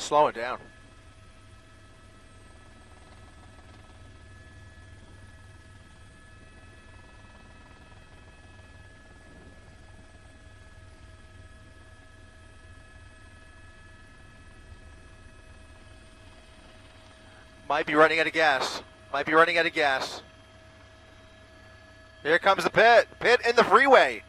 slowing down. Might be running out of gas. Might be running out of gas. Here comes the pit. Pit in the freeway.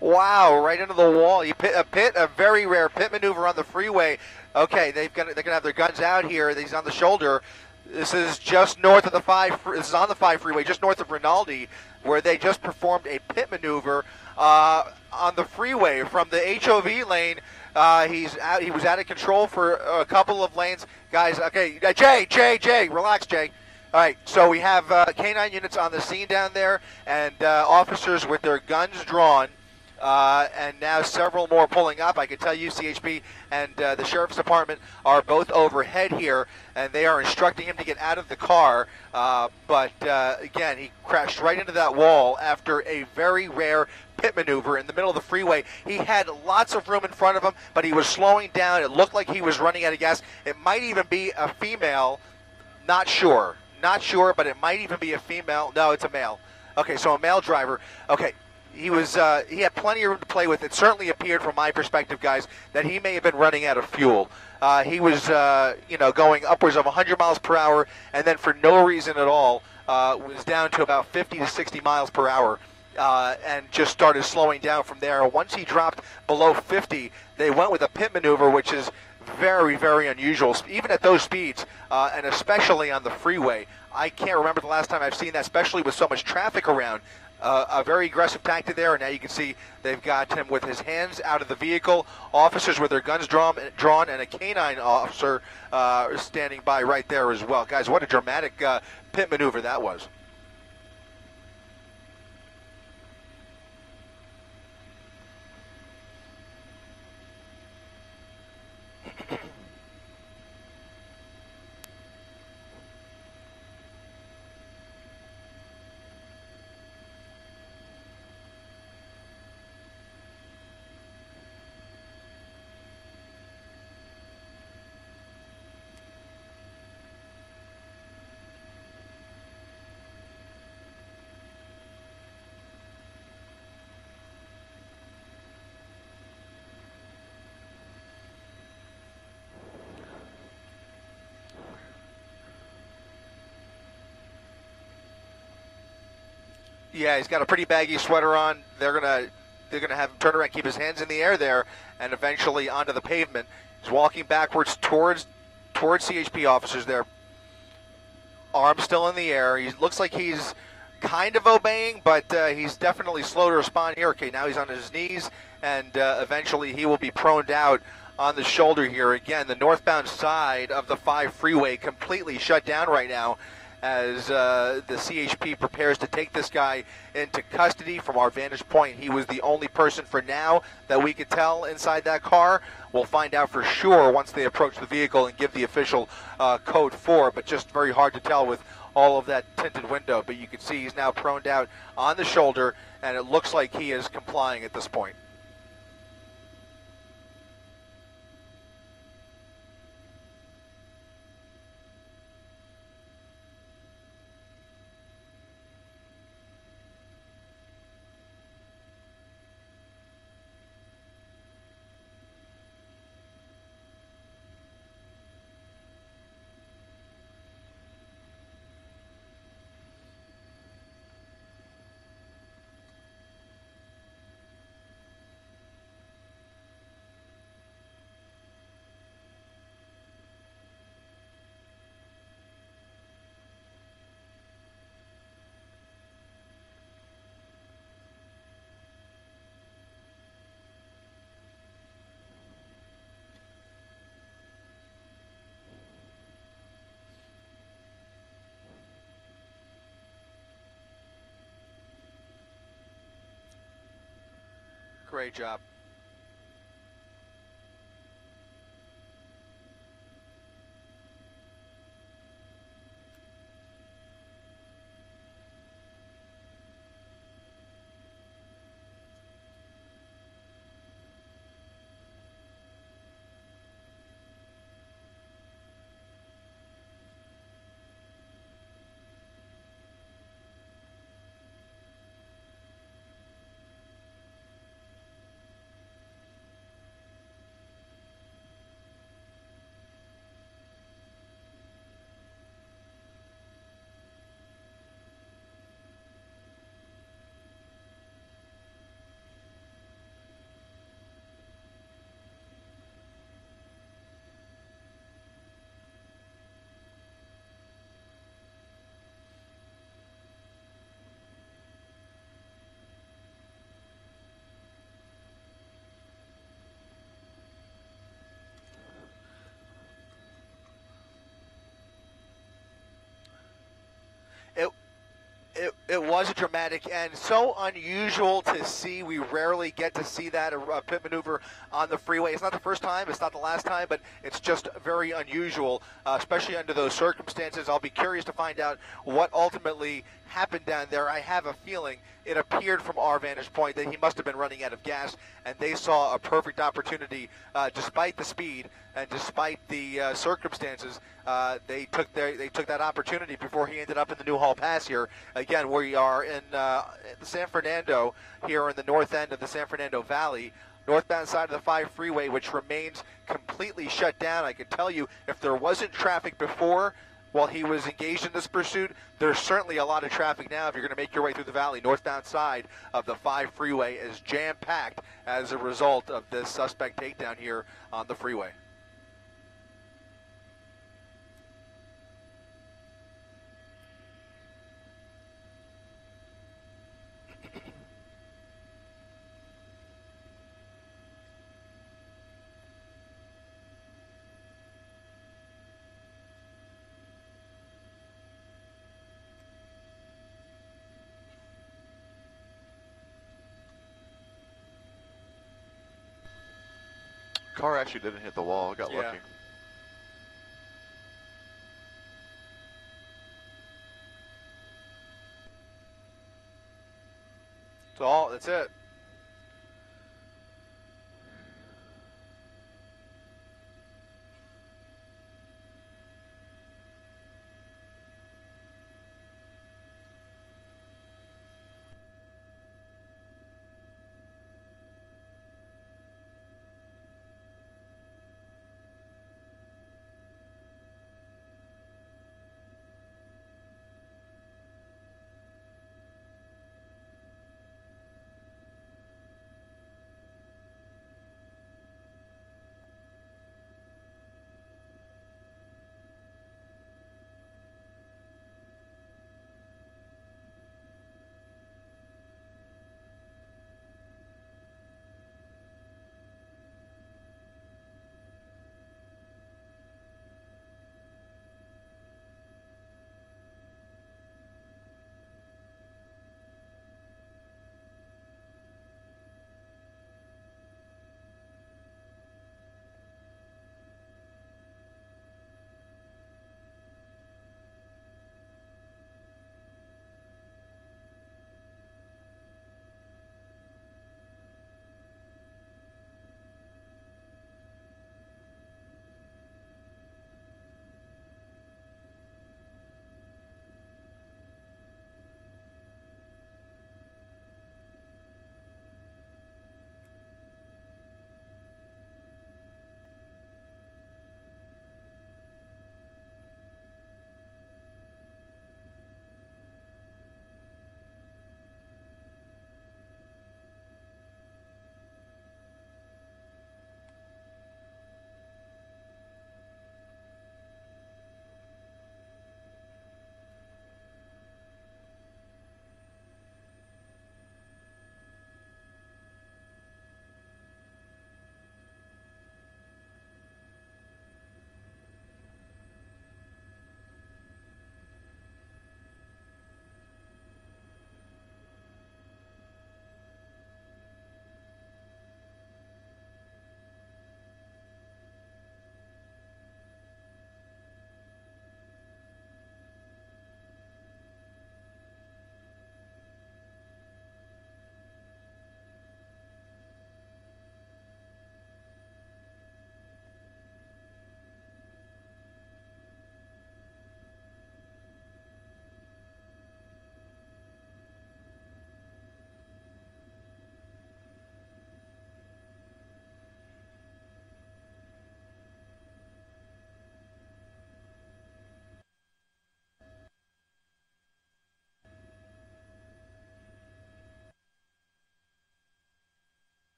Wow, right into the wall. A very rare pit maneuver on the freeway. Okay, they're gonna have their guns out here. He's on the shoulder. This is just north of the 5. This is on the 5 freeway, just north of Rinaldi, where they just performed a pit maneuver on the freeway from the HOV lane. He was out of control for a couple of lanes, guys. Okay, Jay, relax, Jay. All right, so we have K9 units on the scene down there, and officers with their guns drawn. And now several more pulling up. I can tell you CHP and the Sheriff's Department are both overhead here, and they are instructing him to get out of the car. But again, he crashed right into that wall after a very rare pit maneuver in the middle of the freeway. He had lots of room in front of him, but he was slowing down. It looked like he was running out of gas. It might even be a female. Not sure, but it might even be a female. No, it's a male. Okay, so a male driver. Okay. He had plenty of room to play with. It certainly appeared from my perspective, guys, that he may have been running out of fuel. He was, going upwards of 100 miles per hour, and then for no reason at all, was down to about 50 to 60 miles per hour, and just started slowing down from there. Once he dropped below 50, they went with a pit maneuver, which is very, very unusual, even at those speeds, and especially on the freeway. I can't remember the last time I've seen that, especially with so much traffic around. A very aggressive tactic there, and now you can see they've got him with his hands out of the vehicle, officers with their guns drawn, and a canine officer standing by right there as well. Guys, what a dramatic pit maneuver that was. Yeah, he's got a pretty baggy sweater on. They're gonna have him turn around, keep his hands in the air there, and eventually onto the pavement. He's walking backwards towards CHP officers there. Arms still in the air. He looks like he's kind of obeying, but he's definitely slow to respond here. Okay, now he's on his knees, and eventually he will be proned out on the shoulder here. Again, the northbound side of the 5 freeway completely shut down right now, as the CHP prepares to take this guy into custody. From our vantage point, he was the only person for now that we could tell inside that car. We'll find out for sure once they approach the vehicle and give the official code 4, but just very hard to tell with all of that tinted window. But you can see he's now proned out on the shoulder, and it looks like he is complying at this point. Great job. It was a dramatic and so unusual to see. We rarely get to see that, a pit maneuver on the freeway. It's not the first time, it's not the last time, but it's just very unusual, especially under those circumstances. I'll be curious to find out what ultimately happened down there. I have a feeling it appeared from our vantage point that he must have been running out of gas, and they saw a perfect opportunity, despite the speed and despite the circumstances. They took that opportunity before he ended up in the Newhall Pass here. Again, we are in San Fernando, here in the north end of the San Fernando Valley, northbound side of the 5 freeway, which remains completely shut down. I can tell you, if there wasn't traffic before, while he was engaged in this pursuit, there's certainly a lot of traffic now if you're going to make your way through the valley. Northbound side of the 5 freeway is jam-packed as a result of this suspect takedown here on the freeway. Car actually didn't hit the wall. Got lucky. That's it.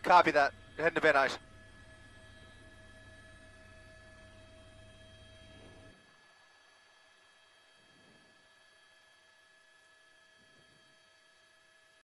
Copy that. Heading to Van Nuys.